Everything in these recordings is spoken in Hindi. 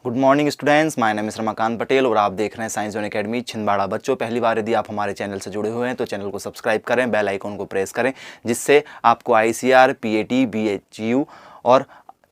Good morning students, my name is Ramakant Patel और आप देख रहे हैं साइंस जोन एकेडमी छिंदवाड़ा। बच्चों, पहली बार यदि आप हमारे चैनल से जुड़े हुए हैं तो चैनल को सब्सक्राइब करें, बेल आइकॉन को प्रेस करें, जिससे आपको आईसीआर, पीएटी, बीएचयू और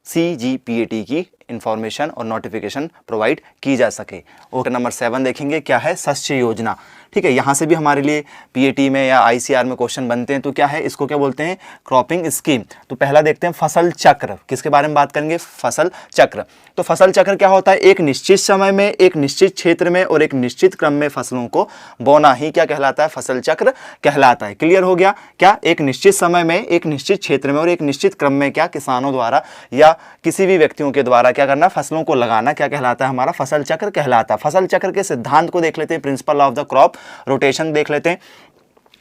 सीजीपीएटी की इन्फॉर्मेशन और नोटिफिकेशन प्रोवाइड की जा सके। ओके, नंबर 7 देखेंगे क्या है, शस्य योजना। ठीक है, यहाँ से भी हमारे लिए पीएटी में या आईसीआर में क्वेश्चन बनते हैं। तो क्या है, इसको क्या बोलते हैं, क्रॉपिंग स्कीम। तो पहला देखते हैं फसल चक्र, किसके बारे में बात करेंगे, फसल चक्र। तो फसल चक्र क्या होता है, एक निश्चित समय में, एक निश्चित क्षेत्र में और एक निश्चित क्रम में फसलों को बोना ही क्या कहलाता है, फसल चक्र कहलाता है। क्लियर हो गया, क्या एक निश्चित समय में, एक निश्चित क्षेत्र में और एक निश्चित क्रम में क्या किसानों द्वारा या किसी भी व्यक्तियों के द्वारा क्या करना, फसलों को लगाना क्या कहलाता है, हमारा फसल चक्र कहलाता है। फसल चक्र के सिद्धांत को देख लेते हैं, principle of the crop rotation देख लेते हैं।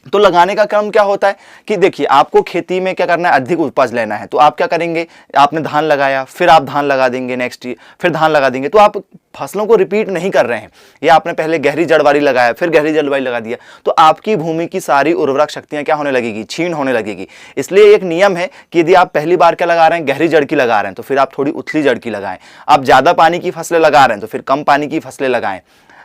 तो लगाने का क्रम क्या होता है कि देखिए, आपको खेती में क्या करना है, अधिक उपज लेना है। तो आप क्या करेंगे, आपने धान लगाया, फिर आप धान लगा देंगे नेक्स्ट ईयर, फिर धान लगा देंगे। तो आप फसलों को रिपीट नहीं कर रहे हैं। या आपने पहले गहरी जड़ वाली लगाया, फिर गहरी जड़ वाली लगा दिया, तो आपकी भूमि की सारी उर्वरक शक्तियां क्या होने लगेगी, क्षीण होने लगेगी। इसलिए एक नियम है कि यदि आप पहली बार क्या लगा रहे हैं, गहरी जड़ की लगा रहे हैं, तो फिर आप थोड़ी उथली जड़ की लगाएं। आप ज्यादा पानी की फसलें लगा रहे हैं तो फिर कम पानी की फसलें लगाएं।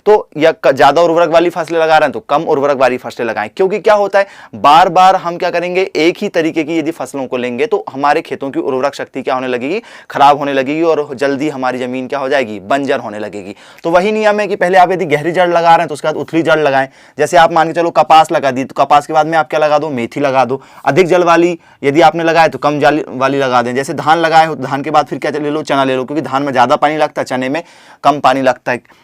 तो या ज्यादा उर्वरक वाली फसलें लगा रहे हैं तो कम उर्वरक वाली फसलें लगाएं। क्योंकि क्या होता है, बार बार हम क्या करेंगे, एक ही तरीके की यदि फसलों को लेंगे तो हमारे खेतों की उर्वरक शक्ति क्या होने लगेगी, खराब होने लगेगी और जल्दी हमारी जमीन क्या हो जाएगी, बंजर होने लगेगी। तो वही नियम है कि पहले आप यदि गहरी जड़ लगा रहे हैं तो उसके बाद उथली जड़ लगाएं। जैसे आप मान के चलो कपास लगा दी, तो कपास के बाद में आप क्या लगा दो, मेथी लगा दो। अधिक जल वाली यदि आपने लगाया तो कम जल वाली लगा दें। जैसे धान लगाए हो, धान के बाद फिर क्या ले लो, चना ले लो, क्योंकि धान में ज्यादा पानी लगता है, चने में कम पानी लगता है।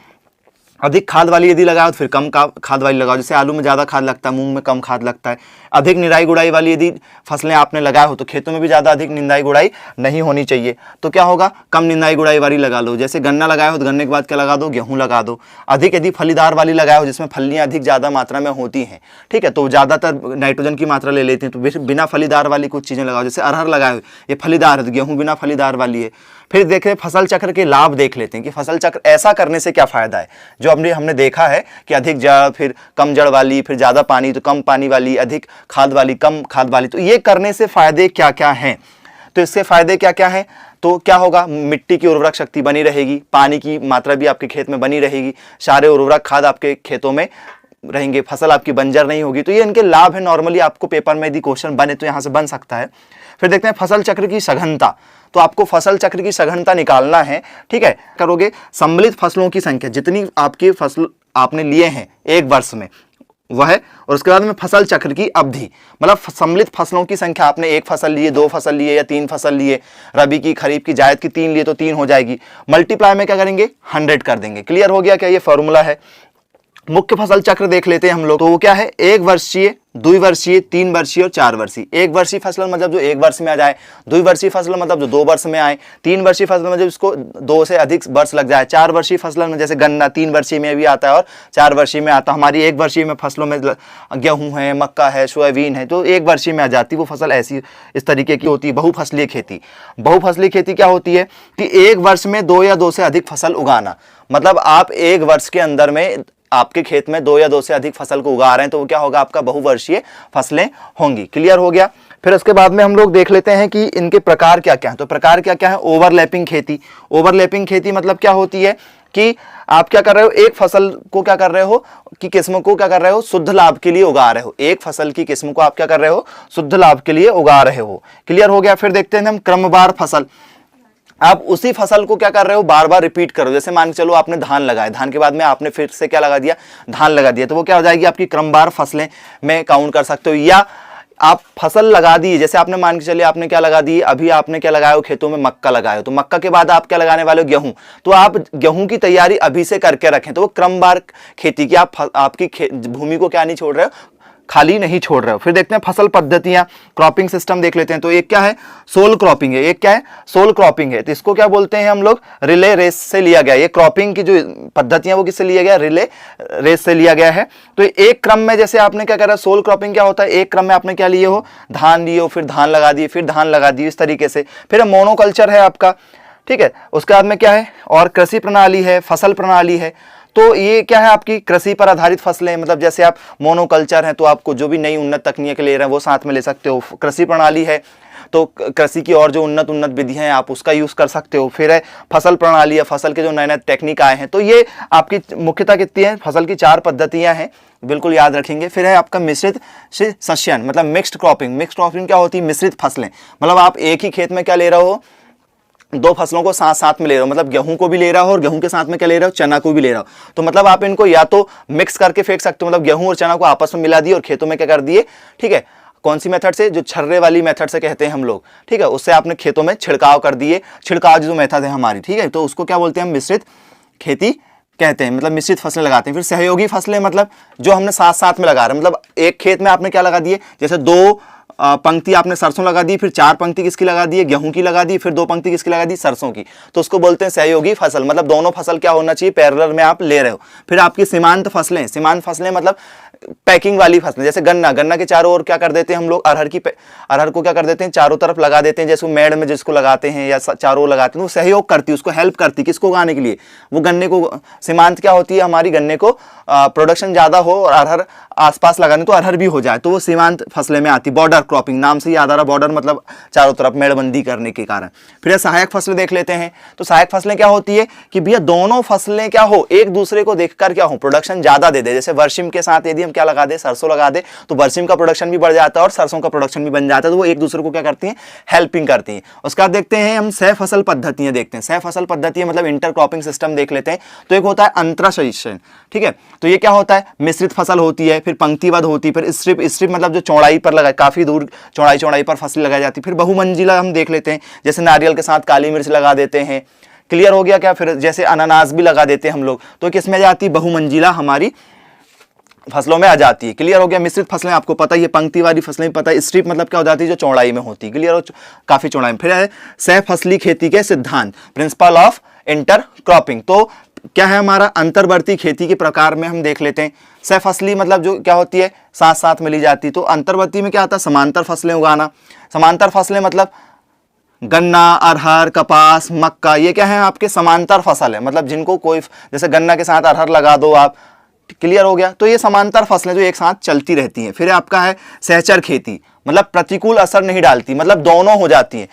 अधिक खाद वाली यदि लगाओ तो फिर कम खाद वाली लगाओ। जैसे आलू में ज़्यादा खाद लगता है, मूंग में कम खाद लगता है। अधिक निराई गुड़ाई वाली यदि फसलें आपने लगाए हो तो खेतों में भी ज़्यादा अधिक निंदाई गुड़ाई नहीं होनी चाहिए। तो क्या होगा, कम निंदाई गुड़ाई वाली लगा लो। जैसे गन्ना लगाए हो तो गन्ने के बाद क्या लगा दो, गेहूँ लगा दो। अधिक यदि फलीदार वाली लगाए हो जिसमें फलियाँ अधिक ज़्यादा मात्रा में होती हैं, ठीक है, तो ज़्यादातर नाइट्रोजन की मात्रा ले लेते हैं, तो बिना फलीदार वाली कुछ चीज़ें लगाओ। जैसे अरहर लगाए हो, ये फलीदार है, तो गेहूँ बिना फलीदार वाली है। फिर देखें फसल चक्र के लाभ देख लेते हैं कि फसल चक्र ऐसा करने से क्या फायदा है। जो हमने देखा है कि अधिक जड़, फिर कम जड़ वाली, फिर ज़्यादा पानी तो कम पानी वाली, अधिक खाद वाली, कम खाद वाली। तो ये करने से फायदे क्या क्या हैं, तो इससे फायदे क्या क्या हैं। तो क्या होगा, मिट्टी की उर्वरक शक्ति बनी रहेगी, पानी की मात्रा भी आपके खेत में बनी रहेगी, सारे उर्वरक खाद आपके खेतों में रहेंगे, फसल आपकी बंजर नहीं होगी। तो ये इनके लाभ है। नॉर्मली आपको पेपर में यदि क्वेश्चन बने तो यहाँ से बन सकता है। फिर देखते हैं फसल चक्र की सघनता। तो आपको फसल चक्र की सघनता निकालना है, ठीक है। करोगे, सम्मिलित फसलों की संख्या, जितनी आपकी फसल आपने लिए हैं एक वर्ष में वह, और उसके बाद में फसल चक्र की अवधि, मतलब सम्मिलित फसलों की संख्या, आपने एक फसल लिए, दो फसल लिए या तीन फसल लिए, रबी की, खरीफ की, जायद की 3 लिए तो 3 हो जाएगी। मल्टीप्लाई में क्या करेंगे, 100 कर देंगे। क्लियर हो गया क्या, ये फॉर्मूला है। मुख्य फसल चक्र देख लेते हैं हम लोग। तो वो क्या है, 1 वर्षीय, 2 वर्षीय, 3 वर्षीय और 4 वर्षीय। 1 वर्षीय फसल मतलब जो 1 वर्ष में आ जाए, 2 वर्षीय फसल मतलब जो 2 वर्ष में आए, 3 वर्षीय फसल मतलब इसको 2 से अधिक वर्ष लग जाए, 4 वर्षीय फसल में जैसे गन्ना 3 वर्षीय में भी आता है और 4 वर्षीय में आता है। हमारी 1 वर्षीय में फसलों में गेहूं है, मक्का है, सोयाबीन है, तो 1 वर्षीय में आ जाती वो फसल। ऐसी इस तरीके की होती है बहुफसलीय खेती। बहुफसलीय खेती क्या होती है कि 1 वर्ष में 2 या 2 से अधिक फसल उगाना। मतलब आप 1 वर्ष के अंदर में आपके खेत में 2 या 2 से अधिक फसल को उगा रहे हैं तो वो क्या होगा, आपका बहुवर्षीय फसलें होंगी। क्लियर हो गया। फिर उसके बाद में हम लोग देख लेते हैं कि इनके प्रकार क्या क्या हैं। तो प्रकार क्या क्या है, ओवरलैपिंग खेती। ओवरलैपिंग खेती मतलब क्या होती है कि आप क्या कर रहे हो, एक फसल को क्या कर रहे हो कि किस्म को क्या कर रहे हो, शुद्ध लाभ के लिए उगा रहे हो। एक फसल की किस्म को आप क्या कर रहे हो, शुद्ध लाभ के लिए उगा रहे हो। क्लियर हो गया। फिर देखते हैं हम क्रमवार फसल। आप उसी फसल को क्या कर रहे हो, बार बार रिपीट करो। जैसे मान के चलो आपने धान लगाया, धान के बाद में आपने फिर से क्या लगा दिया, धान लगा दिया, तो वो क्या हो जाएगी, आपकी क्रमवार फसलें में काउंट कर सकते हो। या आप फसल लगा दी, जैसे आपने मान के चलिए आपने क्या लगा दी, अभी आपने क्या लगाया हो, खेतों में मक्का लगाया हो, तो मक्का के बाद आप क्या लगाने वाले हो, गेहूं। तो आप गेहूं की तैयारी अभी से करके रखें। तो वो क्रमवार खेती की, आप आपकी भूमि को क्या नहीं छोड़ रहे हो, खाली नहीं छोड़ रहे हो। फिर देखते हैं फसल पद्धतियां, क्रॉपिंग सिस्टम देख लेते हैं। तो एक क्या है, सोल क्रॉपिंग है। एक क्या है, सोल क्रॉपिंग है। तो इसको क्या बोलते हैं हम लोग, रिले रेस से लिया गया। ये क्रॉपिंग की जो पद्धतियां वो किससे लिया गया, रिले रेस से लिया गया है। तो एक क्रम में, जैसे आपने क्या करा, सोल क्रॉपिंग क्या होता है, एक क्रम में आपने क्या लिए हो, धान लिए हो, फिर धान लगा दिए, फिर धान लगा दिए, इस तरीके से। फिर मोनोकल्चर है आपका, ठीक है। उसके बाद में क्या है, और कृषि प्रणाली है, फसल प्रणाली है। तो ये क्या है, आपकी कृषि पर आधारित फसलें, मतलब जैसे आप मोनोकल्चर हैं तो आपको जो भी नई उन्नत तकनीक ले रहे हैं वो साथ में ले सकते हो। कृषि प्रणाली है तो कृषि की और जो उन्नत विधियां हैं आप उसका यूज़ कर सकते हो। फिर है फसल प्रणाली है, फसल के जो नए नए टेक्निक आए हैं। तो ये आपकी मुख्यतः कितनी है, फसल की 4 पद्धतियां हैं, बिल्कुल याद रखेंगे। फिर है आपका मिश्रित सस्यन, मतलब मिक्स्ड क्रॉपिंग। मिक्स्ड क्रॉपिंग क्या होती है, मिश्रित फसलें, मतलब आप एक ही खेत में क्या ले रहे हो, 2 फसलों को साथ साथ में ले रहे हो, मतलब गेहूं को भी ले रहा हो और गेहूं के साथ में क्या ले रहे हो, चना को भी ले रहा हो। तो मतलब आप इनको या तो मिक्स करके फेंक सकते हो, मतलब गेहूं और चना को आपस में मिला दिए और खेतों में क्या कर दिए, ठीक है, कौन सी मेथड से, जो छर्रे वाली मेथड से कहते हैं हम लोग, ठीक है, उससे आपने खेतों में छिड़काव कर दिए। छिड़काव जो मेथड है हमारी, ठीक है, तो उसको क्या बोलते हैं हम, मिश्रित खेती कहते हैं, मतलब मिश्रित फसलें लगाते हैं। फिर सहयोगी फसलें, मतलब जो हमने साथ साथ में लगा रहे हैं, मतलब एक खेत में आपने क्या लगा दिए, जैसे 2 पंक्ति आपने सरसों लगा दी, फिर 4 पंक्ति किसकी लगा दी, गेहूं की लगा दी, फिर 2 पंक्ति किसकी लगा दी, सरसों की, तो उसको बोलते हैं सहयोगी फसल। मतलब दोनों फसल क्या होना चाहिए, पैरेलल में आप ले रहे हो। फिर आपकी सीमांत फसलें, सीमांत फसलें मतलब पैकिंग वाली फसलें, जैसे गन्ना, गन्ना के चारों ओर क्या कर देते हैं हम लोग, अरहर को क्या कर देते हैं, चारों तरफ लगा देते हैं, जैसे मेड़ में जिसको लगाते हैं या चारों ओर लगाते हैं, वो सहयोग करती है, उसको हेल्प करती है, किसको उगाने के लिए, वो गन्ने को। सीमांत क्या होती है हमारी, गन्ने को प्रोडक्शन ज्यादा हो और अरहर आसपास लगाने तो अरहर भी हो जाए, तो वो सीमांत फसलें में आती। बॉर्डर क्रॉपिंग, नाम से याद आ रहा, बॉर्डर मतलब चारों तरफ मेड़बंदी करने के कारण। फिर सहायक फसलें देख लेते हैं। तो सहायक फसलें क्या होती है कि भैया दोनों फसलें क्या हो, एक दूसरे को देखकर क्या हो, प्रोडक्शन ज्यादा दे दे। जैसे वर्षिम के साथ यदि हम क्या लगा दे, सरसों लगा दे, तो वर्षिम का प्रोडक्शन भी बढ़ जाता है और सरसों का प्रोडक्शन भी बन जाता है। तो वो एक दूसरे को क्या करती हैं, हेल्पिंग करती हैं। उसके बाद देखते हैं हम सह फसल पद्धतियां देखते हैं। सह फसल पद्धतियां मतलब इंटर क्रॉपिंग सिस्टम देख लेते हैं। तो एक होता है अंतराशयन, ठीक है, तो ये क्या होता है, मिश्रित फसल होती है, फिर पंक्तिबद्ध होती है, फिर स्ट्रिप, स्ट्रिप मतलब जो चौड़ाई पर लगाए, काफी दूर चौड़ाई पर फसल लगाई जाती है। फिर बहुमंजिला हम देख लेते हैं, जैसे नारियल के साथ काली मिर्च लगा देते हैं, क्लियर हो गया क्या। फिर जैसे अनानास भी लगा देते हैं हम लोग, तो किसमें आ जाती है, बहुमंजिला हमारी फसलों में आ जाती है। क्लियर हो गया। मिश्रित फसलें आपको पता ही है, पंक्ति वाली फसलें पता है। स्ट्रिप मतलब क्या हो जाती है, जो चौड़ाई में होती है, क्लियर हो, काफी चौड़ाई में। फिर है सह फसली खेती के सिद्धांत, प्रिंसिपल ऑफ इंटर क्रॉपिंग। तो क्या है हमारा, अंतर्वर्ती खेती के प्रकार में हम देख लेते हैं। सह फसली मतलब जो क्या होती है, साथ साथ मिली जाती है। तो अंतर्वर्ती में क्या आता है, समांतर फसलें उगाना। समांतर फसलें मतलब गन्ना, अरहर, कपास, मक्का, ये क्या है आपके समांतर फसल है, मतलब जिनको कोई, जैसे गन्ना के साथ अरहर लगा दो आप, क्लियर हो गया। तो ये समांतर फसलें जो एक साथ चलती रहती हैं। फिर आपका है सहचर खेती, मतलब प्रतिकूल असर नहीं डालती, मतलब दोनों हो जाती है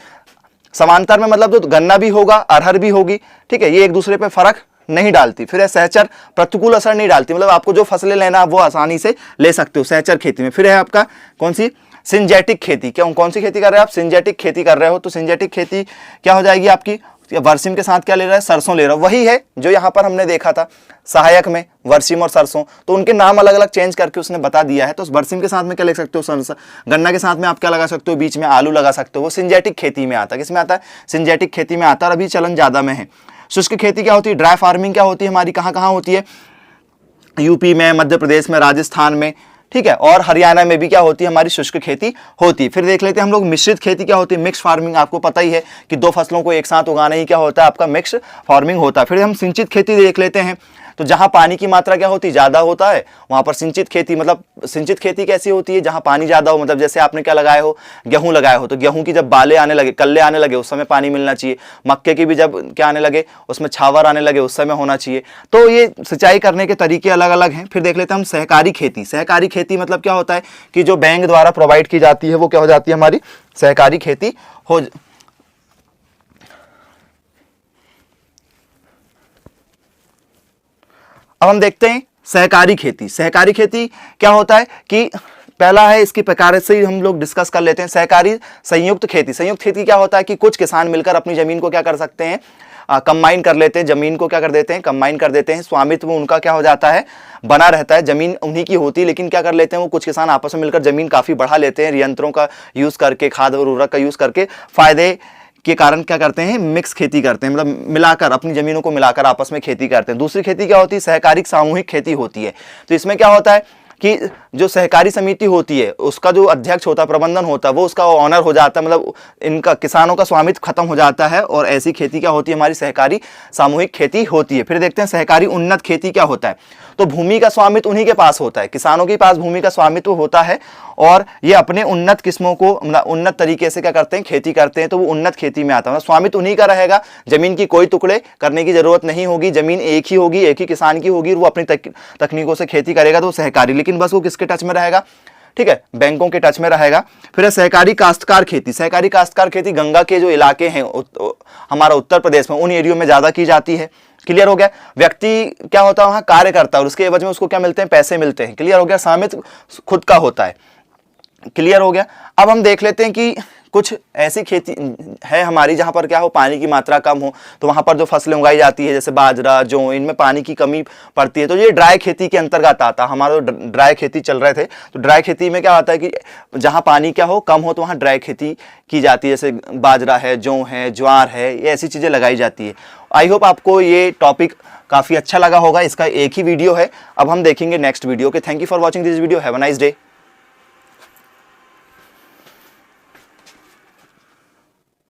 समांतर में, मतलब जो गन्ना भी होगा अरहर भी होगी, ठीक है, ये एक दूसरे पे फर्क नहीं डालती। फिर है सहचर, प्रतिकूल असर नहीं डालती, मतलब आपको जो फसलें लेना आप वो आसानी से ले सकते हो सहचर खेती में। फिर है आपका कौन सी, सिंजेटिक खेती। क्या कौन सी खेती कर रहे हो आप, सिंजेटिक खेती कर रहे हो। तो सिंजेटिक खेती क्या हो जाएगी आपकी, वर्षिम के साथ क्या ले रहा है, सरसों ले रहा है। वही है जो यहाँ पर हमने देखा था सहायक में, वर्षिम और सरसों, तो उनके नाम अलग अलग चेंज करके उसने बता दिया है। तो वर्षिम के साथ में क्या ले सकते हो, सरसों। गन्ना के साथ में आप क्या लगा सकते हो, बीच में आलू लगा सकते हो। वो सिंजेटिक खेती में आता है, किसमें आता है, सिंजेटिक खेती में आता है, और अभी चलन ज्यादा में है। शुष्क खेती क्या होती है, ड्राई फार्मिंग क्या होती है हमारी, कहाँ कहाँ होती है, यूपी में, मध्य प्रदेश में, राजस्थान में, ठीक है, और हरियाणा में भी क्या होती है हमारी शुष्क खेती होती है। फिर देख लेते हैं हम लोग मिश्रित खेती क्या होती है, मिक्स फार्मिंग। आपको पता ही है कि 2 फसलों को एक साथ उगाना ही क्या होता है, आपका मिक्स फार्मिंग होता है। फिर हम सिंचित खेती देख लेते हैं। तो जहां पानी की मात्रा क्या होती है, ज्यादा होता है, वहां पर सिंचित खेती, मतलब सिंचित खेती कैसी होती है, जहां पानी ज्यादा हो, मतलब जैसे आपने क्या लगाए हो, गेहूं लगाए हो, तो गेहूं की जब बाले आने लगे, कल्ले आने लगे, उस समय पानी मिलना चाहिए। मक्के की भी जब क्या आने लगे, उसमें छावर आने लगे, उस समय होना चाहिए। तो ये सिंचाई करने के तरीके अलग अलग हैं। फिर देख लेते हैं हम सहकारी खेती। सहकारी खेती मतलब क्या होता है कि जो बैंक द्वारा प्रोवाइड की जाती है वो क्या हो जाती है हमारी सहकारी खेती हो। अब हम देखते हैं सहकारी खेती। सहकारी खेती क्या होता है कि पहला है, इसकी प्रकार से हम लोग डिस्कस कर लेते हैं। सहकारी संयुक्त खेती। संयुक्त खेती क्या होता है कि कुछ किसान मिलकर अपनी जमीन को क्या कर सकते हैं, कंबाइन कर लेते हैं, जमीन को क्या कर देते हैं, कंबाइन कर देते हैं। स्वामित्व उनका क्या हो जाता है, बना रहता है, जमीन उन्हीं की होती है, लेकिन क्या कर लेते हैं वो कुछ किसान आपस में मिलकर जमीन काफी बढ़ा लेते हैं, यंत्रों का यूज करके, खाद और उर्वरक का यूज करके, फायदे के कारण क्या करते हैं, मिक्स खेती करते हैं, मतलब मिलाकर, अपनी जमीनों को मिलाकर आपस में खेती करते हैं। दूसरी खेती क्या होती है, सहकारिक सामूहिक खेती होती है। तो इसमें क्या होता है कि जो सहकारी समिति होती है उसका जो अध्यक्ष होता है, प्रबंधन होता है, वो उसका ऑनर हो जाता है, मतलब इनका किसानों का स्वामित्व खत्म हो जाता है, और ऐसी खेती क्या होती है हमारी सहकारी सामूहिक खेती होती है। फिर देखते हैं सहकारी उन्नत खेती क्या होता है। तो भूमि का स्वामित्व उन्हीं के पास होता है, किसानों के पास भूमि का स्वामित्व होता है और ये अपने उन्नत किस्मों को उन्नत तरीके से क्या करते हैं, खेती करते हैं, तो वो उन्नत खेती में आता है। स्वामित्व उन्हीं का रहेगा, जमीन की कोई टुकड़े करने की जरूरत नहीं होगी, जमीन एक ही होगी, एक ही किसान की होगी, वो अपनी तकनीकों से खेती करेगा तो सहकारी, लेकिन बस वो किसके टच में रहेगा, ठीक है, बैंकों के टच में रहेगा। फिर है सहकारी काश्तकार खेती। सहकारी काश्तकार खेती गंगा के जो इलाके हैं हमारा उत्तर प्रदेश में, उन एरियो में ज्यादा की जाती है। क्लियर हो गया। व्यक्ति क्या होता है, वहां कार्य करता है और उसके एवज में उसको क्या मिलते हैं, पैसे मिलते हैं। क्लियर हो गया। स्वामित्व खुद का होता है। क्लियर हो गया। अब हम देख लेते हैं कि कुछ ऐसी खेती है हमारी जहां पर क्या हो, पानी की मात्रा कम हो, तो वहां पर जो फसलें उगाई जाती है जैसे बाजरा, जौ, इनमें पानी की कमी पड़ती है, तो ये ड्राई खेती के अंतर्गत आता है। हमारा ड्राई खेती चल रहे थे, तो ड्राई खेती में क्या होता है कि जहां पानी क्या हो, कम हो, तो वहां ड्राई खेती की जाती है, जैसे बाजरा है, जौ है, ज्वार है, ये ऐसी चीजें लगाई जाती है। आई होप आपको ये टॉपिक काफी अच्छा लगा होगा। इसका एक ही वीडियो है, अब हम देखेंगे नेक्स्ट वीडियो के। Thank you for watching this video. Have a nice day.